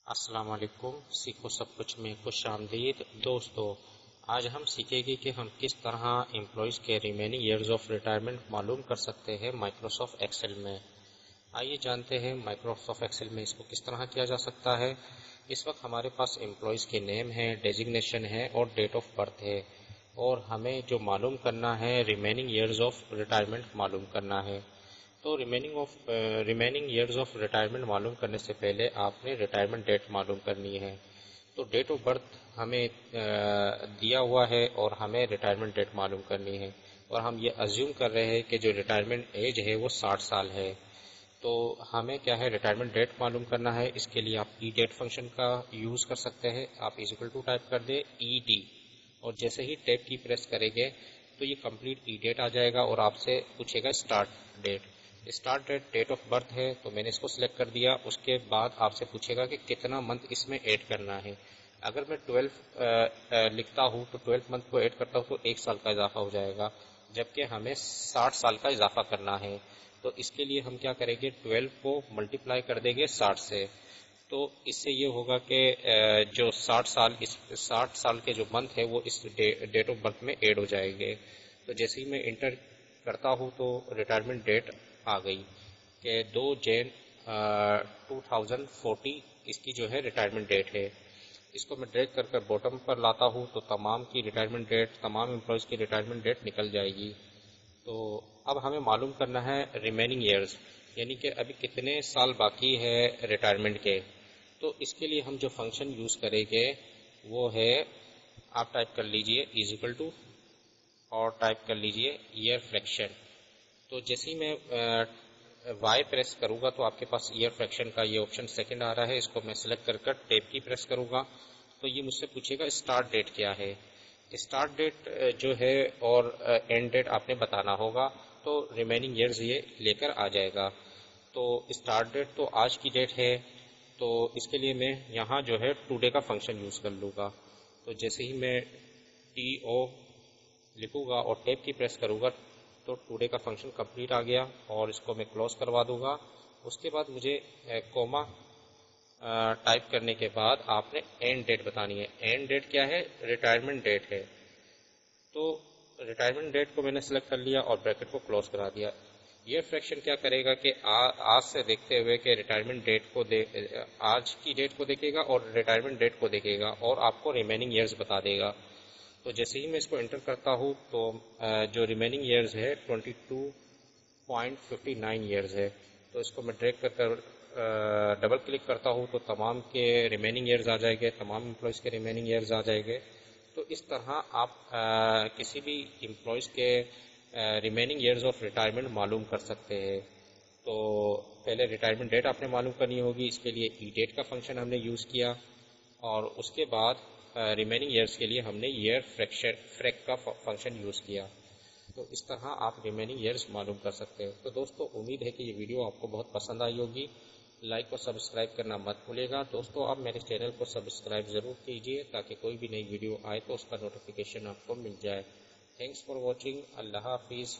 السلام علیکم، سیکھو سب کچھ میں خوش آمدید دوستو۔ آج ہم سیکھیں گے کہ ہم کس طرح امپلائیز کے ریمیننگ ایئرز آف ریٹائرمنٹ معلوم کر سکتے ہیں مائکروسافٹ ایکسل میں۔ آئیے جانتے ہیں مائکروسافٹ ایکسل میں اس کو کس طرح کیا جا سکتا ہے۔ اس وقت ہمارے پاس امپلائیز کے نیم ہے، ڈیزگنیشن ہے اور ڈیٹ آف برتھ ہے، اور ہمیں جو معلوم کرنا ہے ریمیننگ ایئرز آف ریٹائرمنٹ معلوم کرنا ہے۔ تو ریمیننگ ایئرز آف ریٹائرمنٹ معلوم کرنے سے پہلے آپ نے ریٹائرمنٹ ڈیٹ معلوم کرنی ہے۔ تو ڈیٹ آف برتھ ہمیں دیا ہوا ہے اور ہمیں ریٹائرمنٹ ڈیٹ معلوم کرنی ہے، اور ہم یہ ازیوم کر رہے ہیں کہ جو ریٹائرمنٹ ایج ہے وہ 60 سال ہے۔ تو ہمیں کیا ہے ریٹائرمنٹ ڈیٹ معلوم کرنا ہے۔ اس کے لیے آپ ای ڈیٹ فنکشن کا یوز کر سکتے ہیں۔ آپ = ٹائپ کر دیں ED، اور جیسے ہی ٹیب کی پریس کریں گے تو یہ کمپلیٹ ای ڈیٹ آ جائے گا اور آپ سے پوچھے گا start date. Start date date of birth ہے تو میں نے اس کو سلیکٹ کر دیا۔ اس کے بعد آپ سے پوچھے گا کہ کتنا منتھ اس میں ایڈ کرنا ہے۔ اگر میں 12 لکھتا ہوں تو 12 منتھ کو ایڈ کرتا ہوں تو 1 سال کا اضافہ ہو جائے گا، جبکہ ہمیں 60 سال کا اضافہ کرنا ہے۔ تو اس کے لیے ہم کیا کریں گے، 12 کو ملٹیپلائی کر دیں گے 60 سے۔ تو اس سے یہ ہوگا کہ جو 60 سال کے جو منتھ ہے وہ اس ڈیٹ آف برتھ میں ایڈ ہو جائیں گے۔ تو جیسے ہی میں انٹر کرتا ہوں تو ریٹائرمنٹ ڈیٹ آ گئی کہ 2 جون 2040 اس کی جو ہے ریٹائرمنٹ ڈیٹ ہے۔ اس کو میں ڈریگ کر کر باٹم پر لاتا ہوں تو تمام کی ریٹائرمنٹ ڈیٹ، تمام امپلائیز کی ریٹائرمنٹ ڈیٹ نکل جائے گی۔ تو اب ہمیں معلوم کرنا ہے ریمیننگ ایئرز، یعنی کہ ابھی کتنے سال باقی ہے ریٹائرمنٹ کے۔ تو اس کے لیے ہم جو فنکشن یوز کریں گے وہ ہے، آپ ٹائپ کر لیجئے = اور ٹائپ کر لیجئے ایئر فریکشن۔ تو جیسے ہی میں وائی پریس کروں گا تو آپ کے پاس ایئر فریکشن کا یہ آپشن سیکنڈ آ رہا ہے۔ اس کو میں سلیکٹ کر کر ٹیب کی پریس کروں گا تو یہ مجھ سے پوچھے گا اسٹارٹ ڈیٹ کیا ہے۔ اسٹارٹ ڈیٹ جو ہے اور اینڈ ڈیٹ آپ نے بتانا ہوگا، تو ریمیننگ ایئرز یہ لے کر آ جائے گا۔ تو اسٹارٹ ڈیٹ تو آج کی ڈیٹ ہے، تو اس کے لیے میں یہاں جو ہے ٹوڈے کا فنکشن یوز کر لوں گا۔ تو جیسے ہی میں TO لکھوں گا اور ٹیب کی پریس کروں گا تو ٹوڈے کا فنکشن کمپلیٹ آ گیا، اور اس کو میں کلوز کروا دوں گا۔ اس کے بعد مجھے کوما ٹائپ کرنے کے بعد آپ نے اینڈ ڈیٹ بتانی ہے۔ اینڈ ڈیٹ کیا ہے، ریٹائرمنٹ ڈیٹ ہے۔ تو ریٹائرمنٹ ڈیٹ کو میں نے سلیکٹ کر لیا اور بریکٹ کو کلوز کرا دیا۔ یہ فریکشن کیا کرے گا کہ آج سے دیکھتے ہوئے کہ ریٹائرمنٹ ڈیٹ کو آج کی ڈیٹ کو دیکھے گا اور ریٹائرمنٹ ڈیٹ کو دیکھے گا، اور آپ کو ریمیننگ ایئرز بتا دے گا۔ تو جیسے ہی میں اس کو انٹر کرتا ہوں تو جو ریمیننگ ایئرز ہے 22.59 ایئرز ہے۔ تو اس کو میں ڈریگ کر کر ڈبل کلک کرتا ہوں تو تمام کے ریمیننگ ایئرز آ جائیں گے، تمام امپلائیز کے ریمیننگ ایئرز آ جائیں گے۔ تو اس طرح آپ کسی بھی امپلائیز کے ریمیننگ ایئرز آف ریٹائرمنٹ معلوم کر سکتے ہیں۔ تو پہلے ریٹائرمنٹ ڈیٹ آپ نے معلوم کرنی ہوگی، اس کے لیے ای ڈیٹ کا فنکشن ہم نے یوز کیا، اور اس کے بعد ریمیننگ ایئرز کے لیے ہم نے ایئر فریک کا فنکشن یوز کیا۔ تو اس طرح آپ ریمیننگ ایئرز معلوم کر سکتے ہیں۔ تو دوستو امید ہے کہ یہ ویڈیو آپ کو بہت پسند آئی ہوگی۔ لائک اور سبسکرائب کرنا مت بھولیے گا۔ دوستو آپ میرے چینل کو سبسکرائب ضرور کیجئے تاکہ کوئی بھی نئی ویڈیو آئے تو اس کا نوٹیفیکیشن آپ کو مل جائے۔ Thanks for watching. اللہ حافظ۔